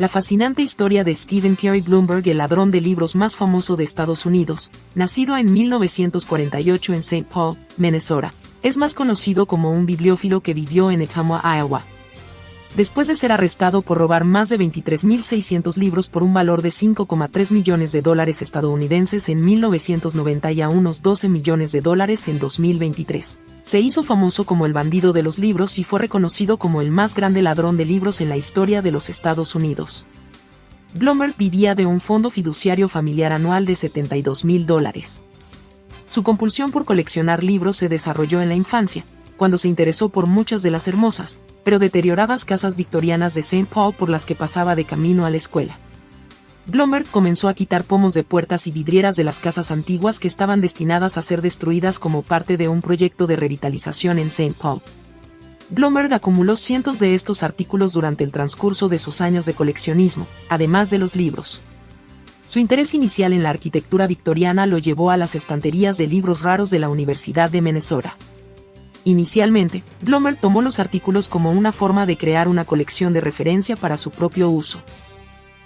La fascinante historia de Stephen Cary Blumberg, el ladrón de libros más famoso de Estados Unidos, nacido en 1948 en St. Paul, Minnesota, es más conocido como un bibliófilo que vivió en Ottumwa, Iowa. Después de ser arrestado por robar más de 23.600 libros por un valor de $5,3 millones estadounidenses en 1990 y a unos $12 millones en 2023, se hizo famoso como el bandido de los libros y fue reconocido como el más grande ladrón de libros en la historia de los Estados Unidos. Blumberg vivía de un fondo fiduciario familiar anual de $72.000. Su compulsión por coleccionar libros se desarrolló en la infancia, cuando se interesó por muchas de las hermosas, pero deterioradas casas victorianas de St. Paul por las que pasaba de camino a la escuela. Blumberg comenzó a quitar pomos de puertas y vidrieras de las casas antiguas que estaban destinadas a ser destruidas como parte de un proyecto de revitalización en St. Paul. Blumberg acumuló cientos de estos artículos durante el transcurso de sus años de coleccionismo, además de los libros. Su interés inicial en la arquitectura victoriana lo llevó a las estanterías de libros raros de la Universidad de Minnesota. Inicialmente, Blumberg tomó los artículos como una forma de crear una colección de referencia para su propio uso.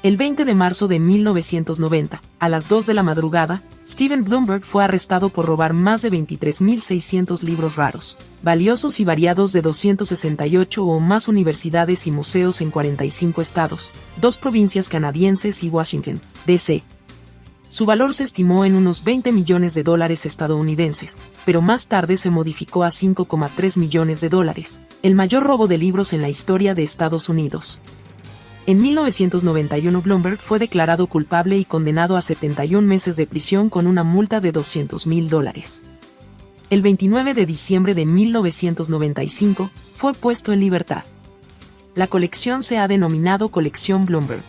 El 20 de marzo de 1990, a las 2 de la madrugada, Stephen Blumberg fue arrestado por robar más de 23.600 libros raros, valiosos y variados de 268 o más universidades y museos en 45 estados, 2 provincias canadienses y Washington, D.C. Su valor se estimó en unos $20 millones estadounidenses, pero más tarde se modificó a $5,3 millones, el mayor robo de libros en la historia de Estados Unidos. En 1991 Blumberg fue declarado culpable y condenado a 71 meses de prisión con una multa de $200.000. El 29 de diciembre de 1995 fue puesto en libertad. La colección se ha denominado Colección Blumberg.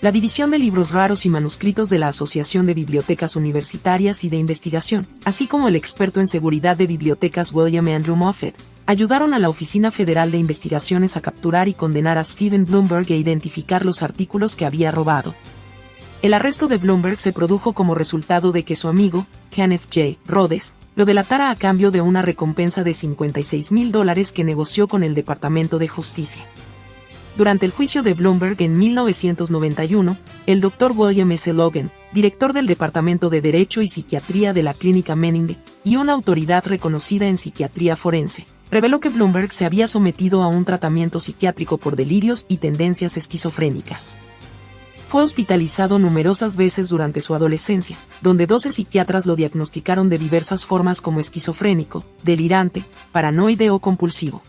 La División de Libros Raros y Manuscritos de la Asociación de Bibliotecas Universitarias y de Investigación, así como el experto en seguridad de bibliotecas William Andrew Moffett, ayudaron a la Oficina Federal de Investigaciones a capturar y condenar a Stephen Blumberg e identificar los artículos que había robado. El arresto de Blumberg se produjo como resultado de que su amigo, Kenneth J. Rhodes, lo delatara a cambio de una recompensa de $56.000 que negoció con el Departamento de Justicia. Durante el juicio de Blumberg en 1991, el Dr. William S. Logan, director del Departamento de Derecho y Psiquiatría de la Clínica Menning, y una autoridad reconocida en psiquiatría forense, reveló que Blumberg se había sometido a un tratamiento psiquiátrico por delirios y tendencias esquizofrénicas. Fue hospitalizado numerosas veces durante su adolescencia, donde 12 psiquiatras lo diagnosticaron de diversas formas como esquizofrénico, delirante, paranoide o compulsivo.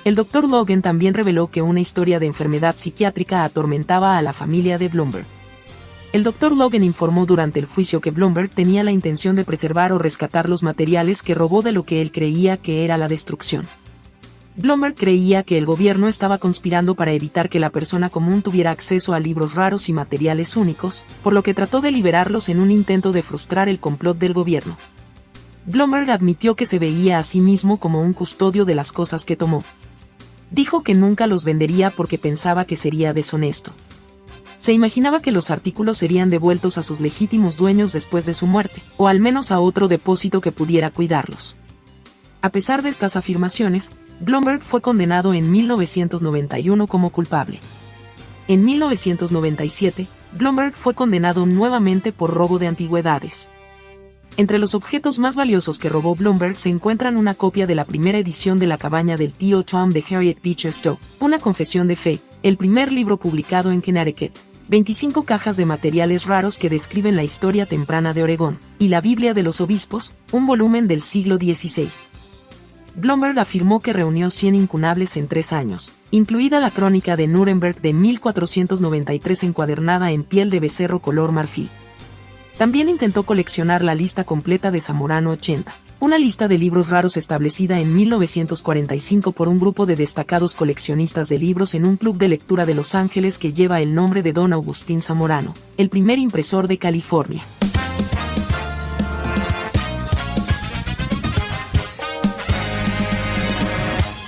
El Dr. Logan también reveló que una historia de enfermedad psiquiátrica atormentaba a la familia de Blumberg. El Dr. Logan informó durante el juicio que Blumberg tenía la intención de preservar o rescatar los materiales que robó de lo que él creía que era la destrucción. Blumberg creía que el gobierno estaba conspirando para evitar que la persona común tuviera acceso a libros raros y materiales únicos, por lo que trató de liberarlos en un intento de frustrar el complot del gobierno. Blumberg admitió que se veía a sí mismo como un custodio de las cosas que tomó. Dijo que nunca los vendería porque pensaba que sería deshonesto. Se imaginaba que los artículos serían devueltos a sus legítimos dueños después de su muerte, o al menos a otro depósito que pudiera cuidarlos. A pesar de estas afirmaciones, Blumberg fue condenado en 1991 como culpable. En 1997, Blumberg fue condenado nuevamente por robo de antigüedades. Entre los objetos más valiosos que robó Blumberg se encuentran una copia de la primera edición de La cabaña del tío Tom de Harriet Beecher Stowe, una confesión de fe, el primer libro publicado en Connecticut, 25 cajas de materiales raros que describen la historia temprana de Oregón, y la Biblia de los Obispos, un volumen del siglo XVI. Blumberg afirmó que reunió 100 incunables en 3 años, incluida la crónica de Nuremberg de 1493 encuadernada en piel de becerro color marfil. También intentó coleccionar la lista completa de Zamorano 80, una lista de libros raros establecida en 1945 por un grupo de destacados coleccionistas de libros en un club de lectura de Los Ángeles que lleva el nombre de Don Agustín Zamorano, el primer impresor de California.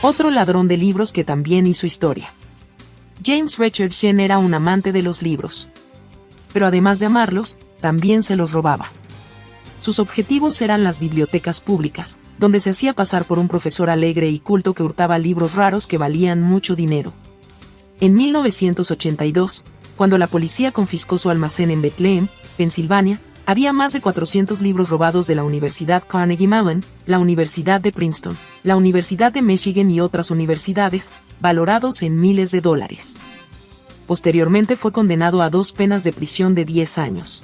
Otro ladrón de libros que también hizo historia. James Richardson era un amante de los libros. Pero además de amarlos, también se los robaba. Sus objetivos eran las bibliotecas públicas, donde se hacía pasar por un profesor alegre y culto que hurtaba libros raros que valían mucho dinero. En 1982, cuando la policía confiscó su almacén en Bethlehem, Pensilvania, había más de 400 libros robados de la Universidad Carnegie Mellon, la Universidad de Princeton, la Universidad de Michigan y otras universidades, valorados en miles de dólares. Posteriormente fue condenado a 2 penas de prisión de 10 años.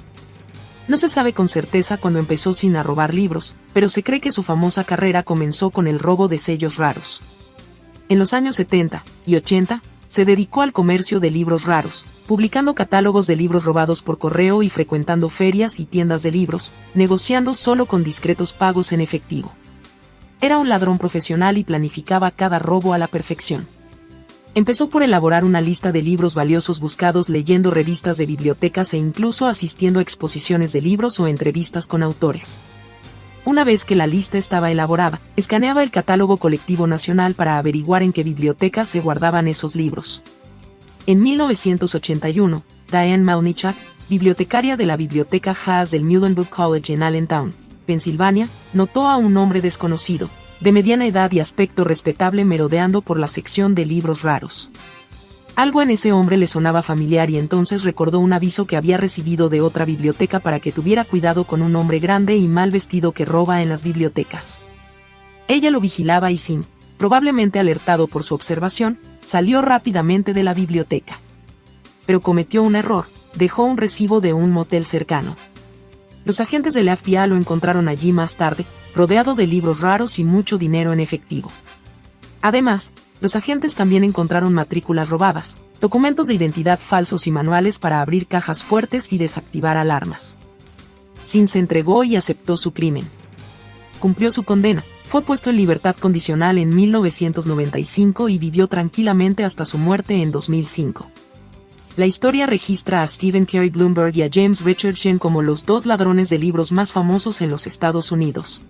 No se sabe con certeza cuándo empezó Sin a robar libros, pero se cree que su famosa carrera comenzó con el robo de sellos raros. En los años 70 y 80, se dedicó al comercio de libros raros, publicando catálogos de libros robados por correo y frecuentando ferias y tiendas de libros, negociando solo con discretos pagos en efectivo. Era un ladrón profesional y planificaba cada robo a la perfección. Empezó por elaborar una lista de libros valiosos buscados leyendo revistas de bibliotecas e incluso asistiendo a exposiciones de libros o entrevistas con autores. Una vez que la lista estaba elaborada, escaneaba el catálogo colectivo nacional para averiguar en qué bibliotecas se guardaban esos libros. En 1981, Diane Malnichak, bibliotecaria de la biblioteca Haas del Muhlenberg College en Allentown, Pensilvania, notó a un hombre desconocido, de mediana edad y aspecto respetable merodeando por la sección de libros raros. Algo en ese hombre le sonaba familiar y entonces recordó un aviso que había recibido de otra biblioteca para que tuviera cuidado con un hombre grande y mal vestido que roba en las bibliotecas. Ella lo vigilaba y Sim, probablemente alertado por su observación, salió rápidamente de la biblioteca. Pero cometió un error, dejó un recibo de un motel cercano. Los agentes del FBI lo encontraron allí más tarde, rodeado de libros raros y mucho dinero en efectivo. Además, los agentes también encontraron matrículas robadas, documentos de identidad falsos y manuales para abrir cajas fuertes y desactivar alarmas. Sin se entregó y aceptó su crimen. Cumplió su condena, fue puesto en libertad condicional en 1995 y vivió tranquilamente hasta su muerte en 2005. La historia registra a Stephen Cary Bloomberg y a James Richardson como los 2 ladrones de libros más famosos en los Estados Unidos.